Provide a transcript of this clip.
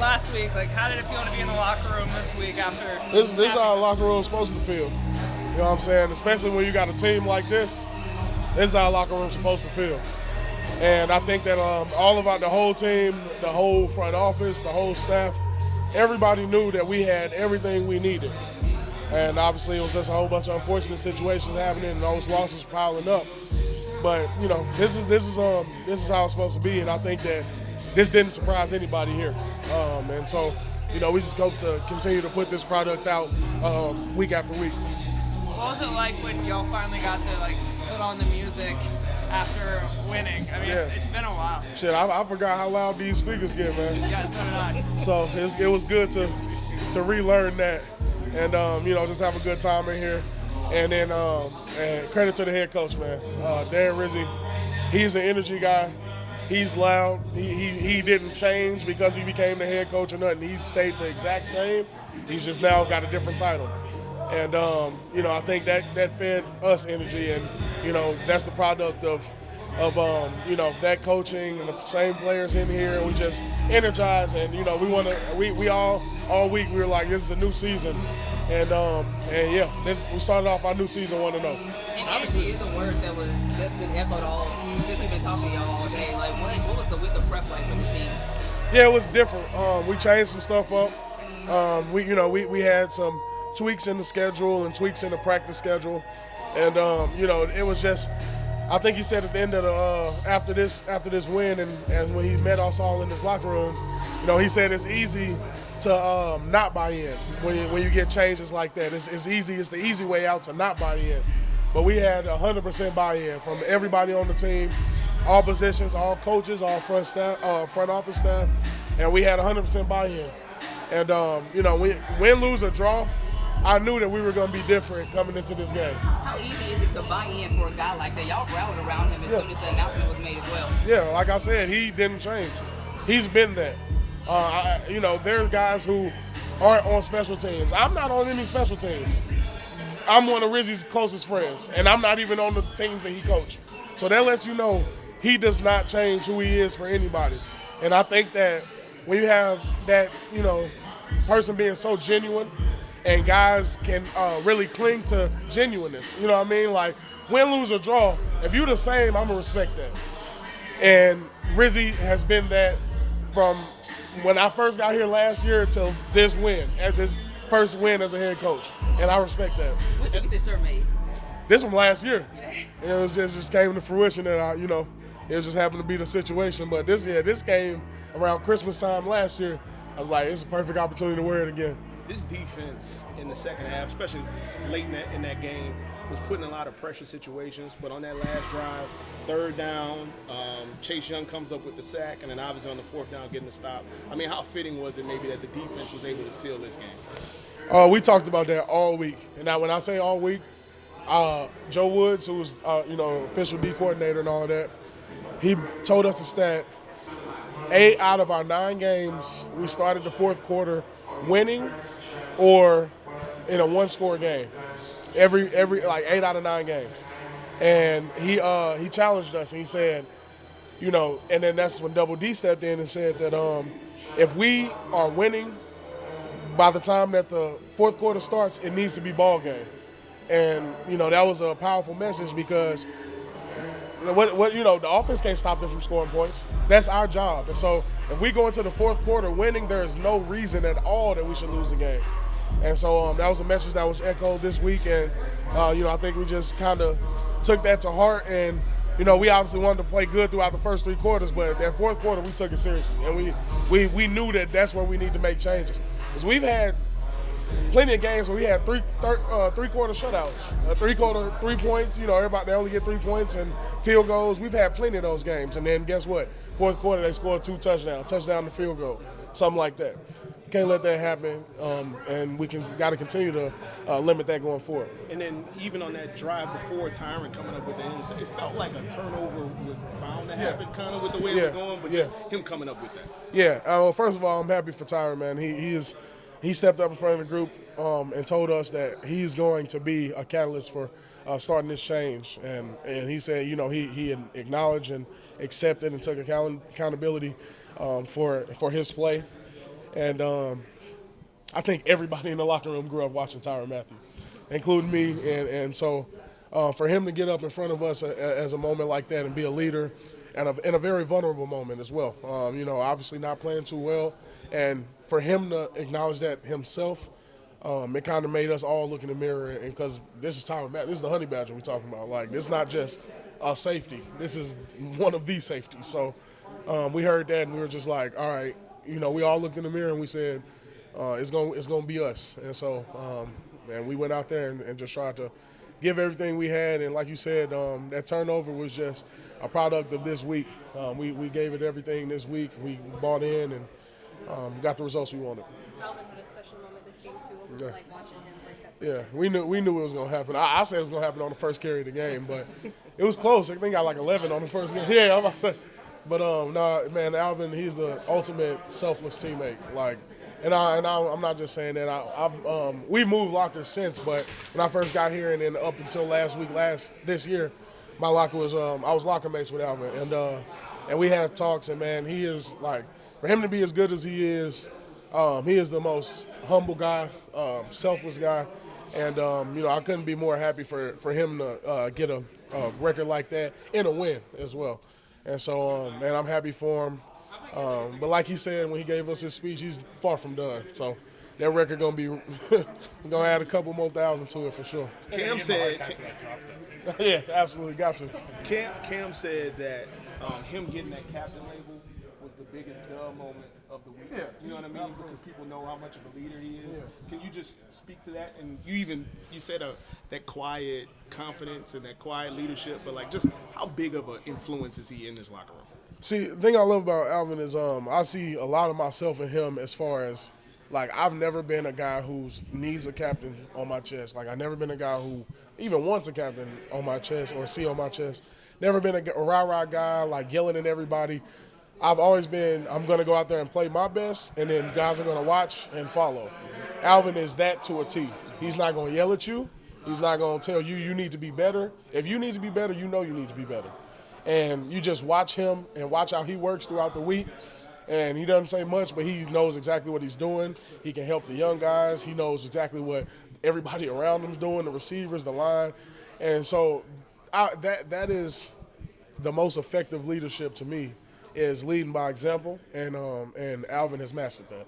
last week. Like, how did it feel to be in the locker room this week after? This is how a locker room is supposed to feel. You know what I'm saying? Especially when you got a team like this. This is how a locker room is supposed to feel. And I think that all about the whole team, the whole front office, the whole staff, everybody knew that we had everything we needed. And obviously it was just a whole bunch of unfortunate situations happening and those losses piling up. But you know, this is how it's supposed to be, and I think that this didn't surprise anybody here. And so, you know, we just hope to continue to put this product out week after week. What was it like when y'all finally got to like put on the music after winning? I mean, it's been a while. Shit, I forgot how loud these speakers get, man. Yeah, so did I. So it was good to relearn that, and you know, just have a good time in here. And then and credit to the head coach, man. Darren Rizzi, he's an energy guy. He's loud. He didn't change because he became the head coach or nothing. He stayed the exact same. He's just now got a different title. And, you know, I think that fed us energy. And, you know, that's the product of you know, that coaching and the same players in here. And we just energized. And, you know, we all week we were like, this is a new season. And yeah, we started off our new season 1-0. And obviously, it's a word that's been echoed all since we've been talking to y'all all day. Like, what was the week of prep like for the team? Yeah, it was different. We changed some stuff up. We had some tweaks in the schedule and tweaks in the practice schedule, and you know, it was just. I think he said at the end of the after this win, and when he met us all in this locker room, you know, he said it's easy to not buy in when you get changes like that. It's easy. It's the easy way out to not buy in. But we had 100% buy-in from everybody on the team, all positions, all coaches, all front office staff, and we had 100% buy-in. And you know, win, lose, or draw, I knew that we were going to be different coming into this game. How easy is it to buy in for a guy like that? Y'all rallied around him as soon as the announcement was made as well. Yeah, like I said, he didn't change. He's been that. You know, there's guys who aren't on special teams. I'm not on any special teams. I'm one of Rizzi's closest friends, and I'm not even on the teams that he coached. So that lets you know he does not change who he is for anybody. And I think that when you have that, you know, person being so genuine, and guys can really cling to genuineness, you know what I mean? Like, win, lose, or draw, if you're the same, I'm going to respect that. And Rizzi has been that from when I first got here last year until this win, as his first win as a head coach. And I respect that. When did you get this shirt made? This from last year. Yeah. It was just came to fruition that you know, it just happened to be the situation. But this came around Christmas time last year. I was like, it's a perfect opportunity to wear it again. This defense in the second half, especially late in that game, was put in a lot of pressure situations. But on that last drive, third down, Chase Young comes up with the sack, and then obviously on the fourth down getting the stop. I mean, how fitting was it maybe that the defense was able to seal this game? We talked about that all week. And now when I say all week, Joe Woods, who was you know, official D coordinator and all of that, he told us the stat, 8 out of our 9 games, we started the fourth quarter winning or in a one-score game. Every like 8 out of 9 games. And he challenged us, and he said, you know, and then that's when Double D stepped in and said that if we are winning by the time that the fourth quarter starts, it needs to be ball game. And, you know, that was a powerful message because what you know, the offense can't stop them from scoring points. That's our job. And so if we go into the fourth quarter winning, there's no reason at all that we should lose the game. And so that was a message that was echoed this week. And, you know, I think we just kind of took that to heart. And, you know, we obviously wanted to play good throughout the first 3 quarters, but that fourth quarter we took it seriously. And we knew that that's where we need to make changes. Because we've had plenty of games where we had three-quarter shutouts, 3 points. You know, they only get 3 points and field goals. We've had plenty of those games. And then guess what? Fourth quarter, they scored 2 touchdowns, touchdown to field goal, something like that. Can't let that happen, and we got to continue to limit that going forward. And then even on that drive before, Tyron coming up with the interception, it felt like a turnover was bound to happen, kind of with the way it was going, but just him coming up with that. Yeah. Well, first of all, I'm happy for Tyron, man. He stepped up in front of the group and told us that he's going to be a catalyst for starting this change. And he said, you know, he acknowledged and accepted and took accountability for his play. And I think everybody in the locker room grew up watching Tyron Matthew, including me. And so for him to get up in front of us as a moment like that and be a leader, and in a very vulnerable moment as well, obviously not playing too well, and for him to acknowledge that himself, it kind of made us all look in the mirror, and because this is Tyron Matthew, this is the Honey Badger we're talking about. Like, this is not just a safety. This is one of the safeties. So we heard that, and we were just like, all right, we all looked in the mirror and we said, it's gonna be us. And so, and we went out there and just tried to give everything we had. And like you said, that turnover was just a product of this week. We gave it everything this week. We bought in and got the results we wanted. Alvin had a special moment this game too. What was it like watching him break that? Yeah, we knew it was gonna happen. I said it was gonna happen on the first carry of the game, but it was close. I think I got like 11 on the first game. Yeah, I'm about to say. But man, Alvin, he's the ultimate selfless teammate. Like, and I'm not just saying that. We've moved lockers since, but when I first got here and then up until this year, my locker was I was locker mates with Alvin, and we had talks. And man, he is like, for him to be as good as he is the most humble guy, selfless guy, and I couldn't be more happy for him to get a record like that and a win as well. And so, man, I'm happy for him. But like he said when he gave us his speech, he's far from done. So that record gonna be gonna add a couple more thousand to it for sure. Cam said, yeah, absolutely got to. Cam said that him getting that captain label was the biggest dub moment of the week. Yeah. You know what I mean? Absolutely. Because people know how much of a leader he is. Yeah. Can you just speak to that? And you said that quiet confidence and that quiet leadership, but like just how big of an influence is he in this locker room? See, the thing I love about Alvin is I see a lot of myself in him as far as, like, I've never been a guy who needs a captain on my chest. Like, I've never been a guy who even wants a captain on my chest or C on my chest. Never been a rah-rah guy, like, yelling at everybody. I've always been, I'm going to go out there and play my best, and then guys are going to watch and follow. Alvin is that to a T. He's not going to yell at you. He's not going to tell you you need to be better. If you need to be better, you know you need to be better. And you just watch him and watch how he works throughout the week. And he doesn't say much, but he knows exactly what he's doing. He can help the young guys. He knows exactly what everybody around him is doing, the receivers, the line. And so that is the most effective leadership to me, is leading by example. And Alvin has mastered that.